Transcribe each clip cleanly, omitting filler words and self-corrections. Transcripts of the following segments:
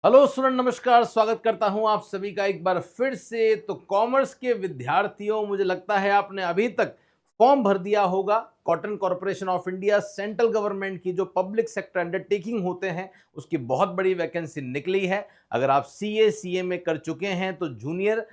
Hello student, नमस्कार। स्वागत करता हूं आप सभी का एक बार फिर से। तो कॉमर्स के विद्यार्थियों, मुझे लगता है आपने अभी तक फॉर्म भर दिया होगा। Cotton corporation of India central government की जो पब्लिक सेक्टर अंडरटेकिंग होते हैं उसकी बहुत बड़ी वैकेंसी निकली है। अगर आप सीए सीए में कर चुके हैं तो जूनियर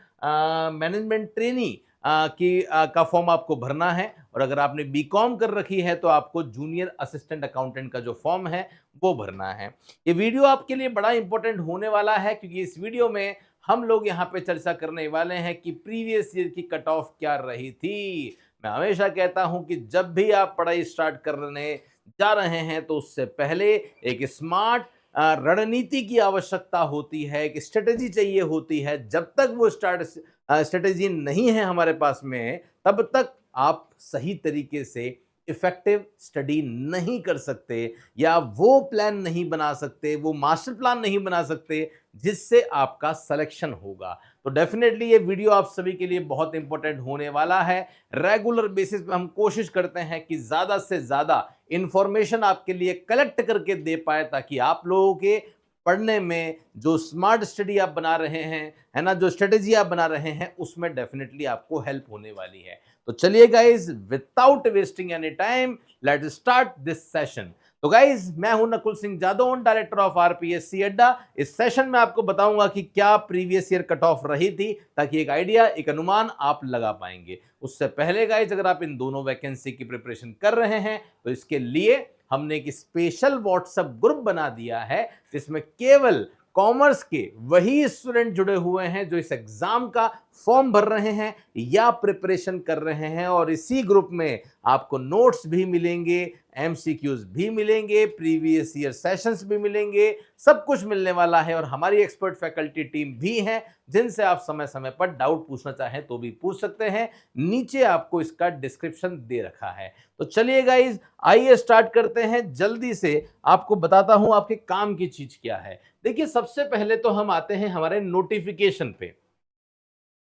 मैनेजमेंट ट्रेनी का फॉर्म आपको भरना है, और अगर आपने बीकॉम कर रखी है तो आपको जूनियर असिस्टेंट अकाउंटेंट का जो फॉर्म है वो भरना है। ये वीडियो आपके लिए बड़ा इंपॉर्टेंट होने वाला है, क्योंकि इस वीडियो में हम लोग यहाँ पे चर्चा करने वाले हैं कि प्रीवियस ईयर की कट ऑफ क्या रही थी। मैं हमेशा कहता हूं कि जब भी आप पढ़ाई स्टार्ट करने जा रहे हैं तो उससे पहले एक स्मार्ट रणनीति की आवश्यकता होती है, एक स्ट्रेटेजी चाहिए होती है। जब तक वो स्ट्रेटेजी नहीं है हमारे पास में, तब तक आप सही तरीके से इफेक्टिव स्टडी नहीं कर सकते, या वो प्लान नहीं बना सकते, वो मास्टर प्लान नहीं बना सकते जिससे आपका सिलेक्शन होगा। तो डेफिनेटली ये वीडियो आप सभी के लिए बहुत इंपॉर्टेंट होने वाला है। रेगुलर बेसिस पे हम कोशिश करते हैं कि ज्यादा से ज्यादा इंफॉर्मेशन आपके लिए कलेक्ट करके दे पाए, ताकि आप लोगों के पढ़ने में जो स्मार्ट स्टडी आप बना रहे हैं, है ना, जो स्ट्रेटेजी आप बना रहे हैं, उसमें डेफिनेटली आपको हेल्प होने वाली है। तो चलिए guys, without wasting any time, let's start this session. तो गाइज, मैं हूं Nakul Singh Jadav, director of RPSC Adda. इस सेशन में आपको बताऊंगा कि क्या प्रीवियस ईयर कट ऑफ रही थी, ताकि एक आइडिया, एक अनुमान आप लगा पाएंगे। उससे पहले गाइज, अगर आप इन दोनों वैकेंसी की प्रिपरेशन कर रहे हैं तो इसके लिए हमने एक स्पेशल व्हाट्सएप ग्रुप बना दिया है, जिसमें केवल कॉमर्स के वही स्टूडेंट जुड़े हुए हैं जो इस एग्जाम का फॉर्म भर रहे हैं या प्रिपरेशन कर रहे हैं। और इसी ग्रुप में आपको नोट्स भी मिलेंगे, एमसीक्यूज भी मिलेंगे, प्रीवियस ईयर सेशंस भी मिलेंगे, सब कुछ मिलने वाला है। और हमारी एक्सपर्ट फैकल्टी टीम भी है, जिनसे आप समय समय पर डाउट पूछना चाहें तो भी पूछ सकते हैं। नीचे आपको इसका डिस्क्रिप्शन दे रखा है। तो चलिए गाइज, आइए स्टार्ट करते हैं। जल्दी से आपको बताता हूं आपके काम की चीज क्या है। देखिए, सबसे पहले तो हम आते हैं हमारे नोटिफिकेशन पे।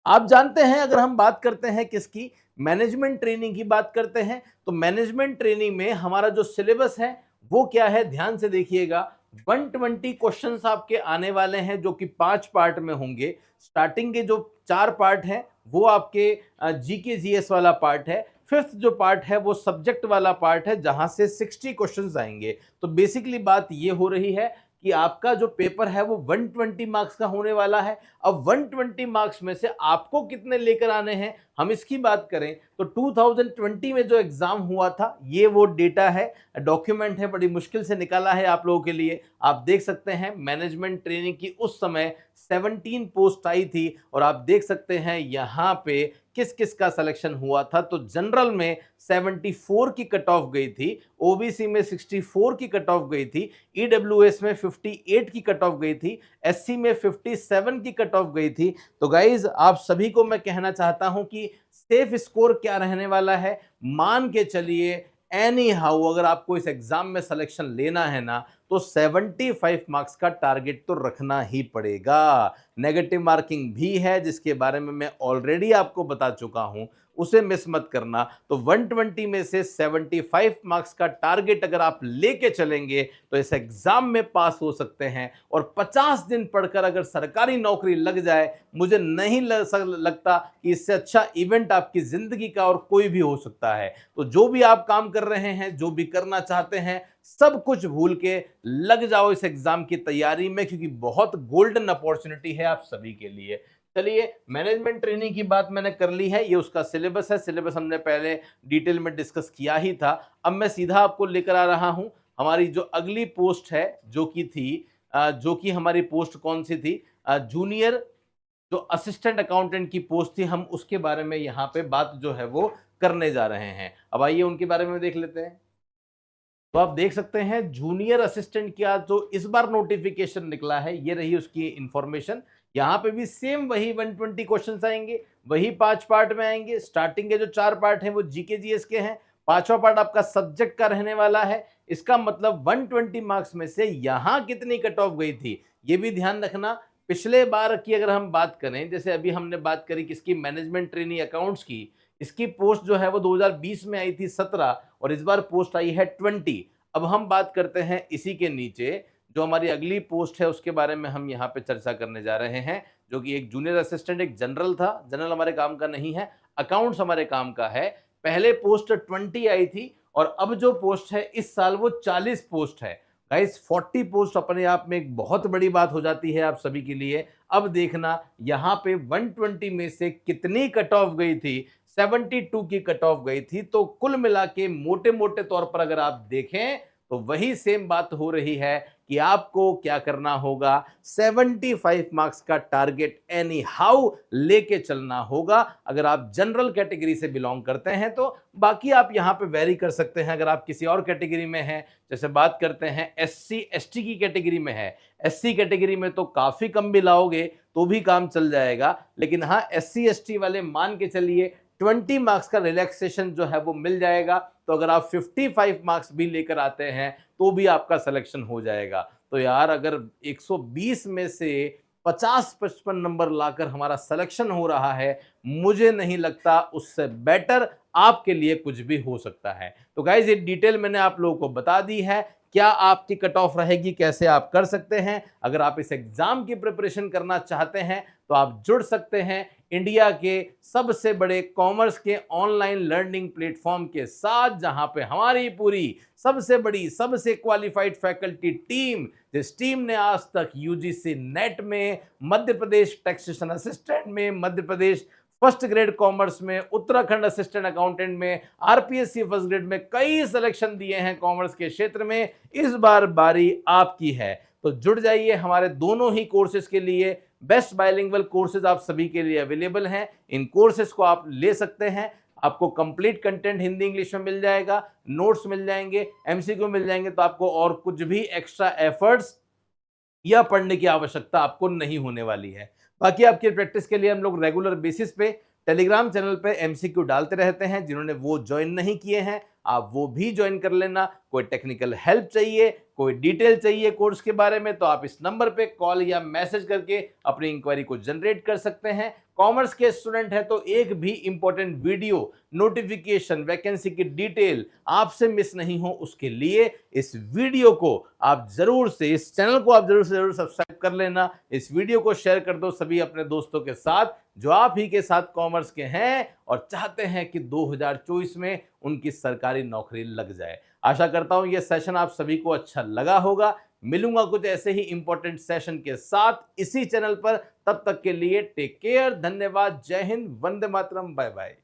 आप जानते हैं, अगर हम बात करते हैं किसकी, मैनेजमेंट ट्रेनिंग की बात करते हैं, तो मैनेजमेंट ट्रेनिंग में हमारा जो सिलेबस है वो क्या है, ध्यान से देखिएगा। 120 क्वेश्चंस आपके आने वाले हैं, जो कि 5 पार्ट में होंगे। स्टार्टिंग के जो 4 पार्ट हैं वो आपके जीके जीएस वाला पार्ट है। फिफ्थ जो पार्ट है वो सब्जेक्ट वाला पार्ट है, जहां से 60 क्वेश्चंस आएंगे। तो बेसिकली बात ये हो रही है कि आपका जो पेपर है वो 120 मार्क्स का होने वाला है। अब 120 मार्क्स में से आपको कितने लेकर आने हैं, हम इसकी बात करें तो 2020 में जो एग्जाम हुआ था, ये वो डेटा है, डॉक्यूमेंट है, बड़ी मुश्किल से निकाला है आप लोगों के लिए। आप देख सकते हैं मैनेजमेंट ट्रेनिंग की उस समय 17 पोस्ट आई थी, और आप देख सकते हैं यहाँ पे किस किस का सिलेक्शन हुआ था। तो जनरल में 74 की कट ऑफ गई थी, ओबीसी में 64 की कट ऑफ गई थी, ईडब्ल्यूएस में 58 की कट ऑफ गई थी, एससी में 57 की कट ऑफ गई थी। तो गाइज, आप सभी को मैं कहना चाहता हूं कि सेफ स्कोर क्या रहने वाला है, मान के चलिए एनी हाउ अगर आपको इस एग्जाम में सिलेक्शन लेना है ना, तो 75 मार्क्स का टारगेट तो रखना ही पड़ेगा। नेगेटिव मार्किंग भी है, जिसके बारे में मैं ऑलरेडी आपको बता चुका हूं, उसे मिस मत करना। तो 120 में से 75 मार्क्स का टारगेट अगर आप लेके चलेंगे तो इस एग्जाम में पास हो सकते हैं। और 50 दिन पढ़कर अगर सरकारी नौकरी लग जाए, मुझे नहीं लगता कि इससे अच्छा इवेंट आपकी जिंदगी का और कोई भी हो सकता है। तो जो भी आप काम कर रहे हैं, जो भी करना चाहते हैं, सब कुछ भूल के लग जाओ इस एग्जाम की तैयारी में, क्योंकि बहुत गोल्डन अपॉर्चुनिटी है आप सभी के लिए। चलिए, मैनेजमेंट ट्रेनिंग की बात मैंने कर ली है, ये उसका सिलेबस है। सिलेबस हमने पहले डिटेल में डिस्कस किया ही था। अब मैं सीधा आपको लेकर आ रहा हूं हमारी जो अगली पोस्ट है, जो कि हमारी पोस्ट कौन सी थी, जूनियर जो असिस्टेंट अकाउंटेंट की पोस्ट थी, हम उसके बारे में यहाँ पे बात जो है वो करने जा रहे हैं। अब आइए उनके बारे में देख लेते हैं। तो आप देख सकते हैं जूनियर असिस्टेंट का जो इस बार नोटिफिकेशन निकला है, ये रही उसकी इंफॉर्मेशन। यहाँ पे भी सेम वही 120 क्वेश्चंस आएंगे, वही 5 पार्ट में आएंगे। स्टार्टिंग के जो 4 पार्ट हैं वो जीके जीएस के हैं, 5वां पार्ट आपका सब्जेक्ट का रहने वाला है। इसका मतलब 120 मार्क्स में से यहाँ कितनी कट ऑफ गई थी, ये भी ध्यान रखना। पिछले बार की अगर हम बात करें, जैसे अभी हमने बात करी किसकी, मैनेजमेंट ट्रेनी अकाउंट्स की, इसकी पोस्ट जो है वो 2020 में आई थी 17, और इस बार पोस्ट आई है 20। अब हम बात करते हैं इसी के नीचे जो हमारी अगली पोस्ट है उसके बारे में हम यहाँ पे चर्चा करने जा रहे हैं, जो कि एक जूनियर असिस्टेंट, एक जनरल था। जनरल हमारे काम का नहीं है, अकाउंट्स हमारे काम का है। पहले पोस्ट 20 आई थी और अब जो पोस्ट है इस साल वो 40 पोस्ट है। गाइस 40 पोस्ट अपने आप में एक बहुत बड़ी बात हो जाती है आप सभी के लिए। अब देखना यहाँ पे 120 में से कितनी कट ऑफ गई थी, 72 की कट ऑफ गई थी। तो कुल मिला के मोटे मोटे तौर पर अगर आप देखें तो वही सेम बात हो रही है कि आपको क्या करना होगा, 75 मार्क्स का टारगेट एनी हाउ लेके चलना होगा अगर आप जनरल कैटेगरी से बिलोंग करते हैं तो। बाकी आप यहां पे वेरी कर सकते हैं अगर आप किसी और कैटेगरी में हैं। जैसे बात करते हैं एससी एसटी की कैटेगरी में है, एससी कैटेगरी में तो काफी कम भी लाओगे तो भी काम चल जाएगा, लेकिन हाँ एससी एसटी वाले मान के चलिए 20 मार्क्स का रिलैक्सेशन जो है वो मिल जाएगा। तो अगर आप 55 मार्क्स भी लेकर आते हैं तो भी आपका सिलेक्शन हो जाएगा। तो यार अगर 120 में से 50-55 नंबर लाकर हमारा सिलेक्शन हो रहा है, मुझे नहीं लगता उससे बेटर आपके लिए कुछ भी हो सकता है। तो गाइज ये डिटेल मैंने आप लोगों को बता दी है, क्या आपकी कट ऑफ रहेगी, कैसे आप कर सकते हैं। अगर आप इस एग्जाम की प्रिपरेशन करना चाहते हैं तो आप जुड़ सकते हैं इंडिया के सबसे बड़े कॉमर्स के ऑनलाइन लर्निंग प्लेटफॉर्म के साथ, जहां पे हमारी पूरी सबसे बड़ी सबसे क्वालिफाइड फैकल्टी टीम, जिस टीम ने आज तक यूजीसी नेट में, मध्य प्रदेश टैक्सेशन असिस्टेंट में, Madhya Pradesh first grade commerce में, उत्तराखंड असिस्टेंट अकाउंटेंट में, आरपीएससी फर्स्ट ग्रेड में कई सिलेक्शन दिए हैं कॉमर्स के क्षेत्र में, इस बार बारी आपकी है। तो जुड़ जाइए हमारे दोनों ही कोर्सेज के लिए। बेस्ट बाइलिंगुअल कोर्सेज आप सभी के लिए अवेलेबल हैं। इन कोर्सेज को आप ले सकते हैं। आपको कंप्लीट कंटेंट हिंदी इंग्लिश में मिल जाएगा, नोट्स मिल जाएंगे, एमसीक्यू मिल जाएंगे। तो आपको और कुछ भी एक्स्ट्रा एफर्ट्स या पढ़ने की आवश्यकता आपको नहीं होने वाली है। बाकी आपकी प्रैक्टिस के लिए हम लोग रेगुलर बेसिस पे टेलीग्राम चैनल पे एमसीक्यू डालते रहते हैं। जिन्होंने वो ज्वाइन नहीं किए हैं आप वो भी ज्वाइन कर लेना। कोई टेक्निकल हेल्प चाहिए, कोई डिटेल चाहिए कोर्स के बारे में, तो आप इस नंबर पे कॉल या मैसेज करके अपनी इंक्वायरी को जनरेट कर सकते हैं। कॉमर्स के स्टूडेंट हैं तो एक भी इंपॉर्टेंट वीडियो, नोटिफिकेशन, वैकेंसी की डिटेल आपसे मिस नहीं हो, उसके लिए इस वीडियो को आप जरूर से, इस चैनल को आप जरूर से जरूर सब्सक्राइब कर लेना। इस वीडियो को शेयर कर दो सभी अपने दोस्तों के साथ जो आप ही के साथ कॉमर्स के हैं और चाहते हैं कि 2024 में उनकी सरकारी नौकरी लग जाए। आशा करता हूं यह सेशन आप सभी को अच्छा लगा होगा। मिलूंगा कुछ ऐसे ही इंपॉर्टेंट सेशन के साथ इसी चैनल पर। तब तक के लिए टेक केयर, धन्यवाद, जय हिंद, वंदे मातरम, बाय बाय।